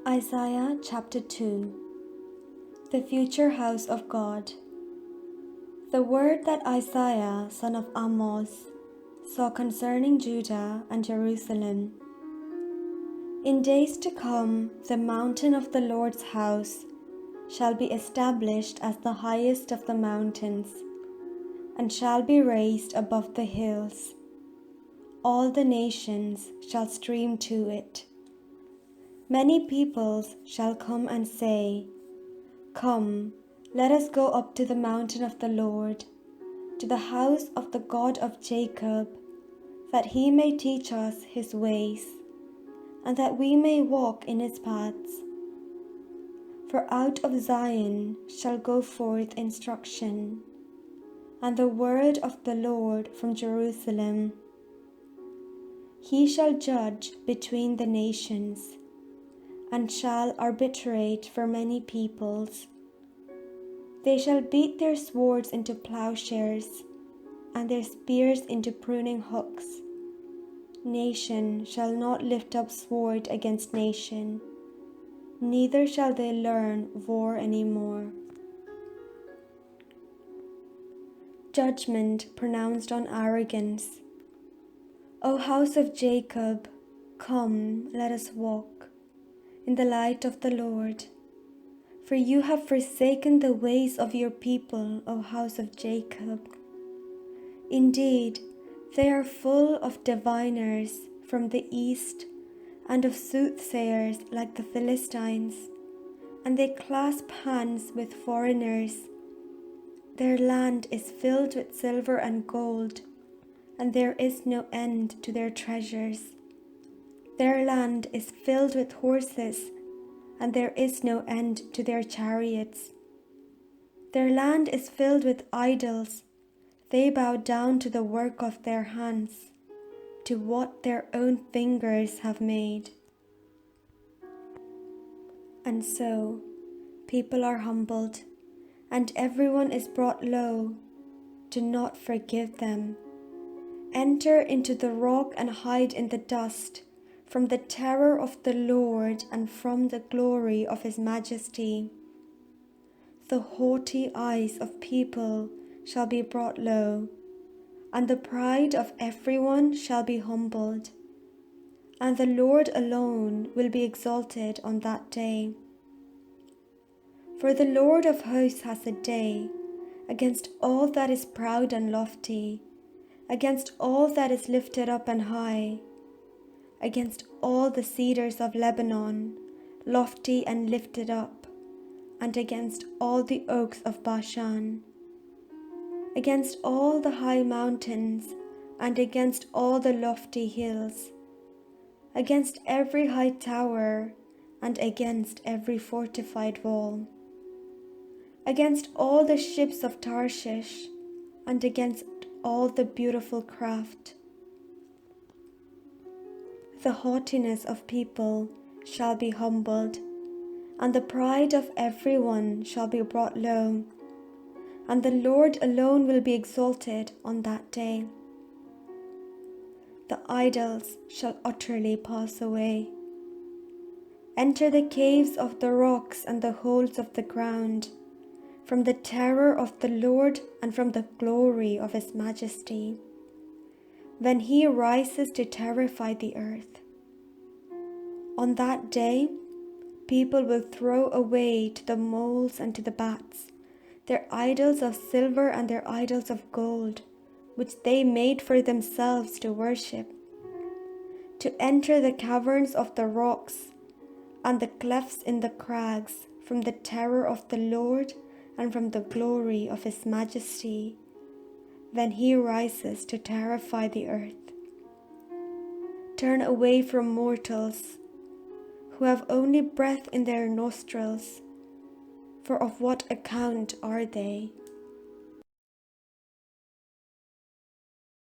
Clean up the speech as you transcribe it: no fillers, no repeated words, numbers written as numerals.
Isaiah chapter 2. The future house of God. The word that Isaiah, son of Amos, saw concerning Judah and Jerusalem. In days to come, the mountain of the Lord's house shall be established as the highest of the mountains, and shall be raised above the hills. All the nations shall stream to it. Many peoples shall come and say, Come, let us go up to the mountain of the Lord, to the house of the God of Jacob, that he may teach us his ways, and that we may walk in his paths. For out of Zion shall go forth instruction, and the word of the Lord from Jerusalem. He shall judge between the nations, and shall arbitrate for many peoples. They shall beat their swords into plowshares, and their spears into pruning hooks. Nation shall not lift up sword against nation, neither shall they learn war any more. Judgment pronounced on arrogance. O house of Jacob, come, let us walk in the light of the Lord. For you have forsaken the ways of your people, O house of Jacob. Indeed, they are full of diviners from the east, and of soothsayers like the Philistines, and they clasp hands with foreigners. Their land is filled with silver and gold, and there is no end to their treasures. Their land is filled with horses, and there is no end to their chariots. Their land is filled with idols. They bow down to the work of their hands, to what their own fingers have made. And so, people are humbled, and everyone is brought low. Do not forgive them. Enter into the rock and hide in the dust, from the terror of the Lord and from the glory of his majesty. The haughty eyes of people shall be brought low, and the pride of everyone shall be humbled, and the Lord alone will be exalted on that day. For the Lord of hosts has a day against all that is proud and lofty, against all that is lifted up and high, against all the cedars of Lebanon, lofty and lifted up, and against all the oaks of Bashan, against all the high mountains, and against all the lofty hills, against every high tower, and against every fortified wall, against all the ships of Tarshish, and against all the beautiful craft. The haughtiness of people shall be humbled, and the pride of everyone shall be brought low, and the Lord alone will be exalted on that day. The idols shall utterly pass away. Enter the caves of the rocks and the holes of the ground, from the terror of the Lord and from the glory of his majesty, when he rises to terrify the earth. On that day, people will throw away to the moles and to the bats their idols of silver and their idols of gold, which they made for themselves to worship, to enter the caverns of the rocks and the clefts in the crags, from the terror of the Lord and from the glory of his majesty, when he rises to terrify the earth. Turn away from mortals, who have only breath in their nostrils, for of what account are they?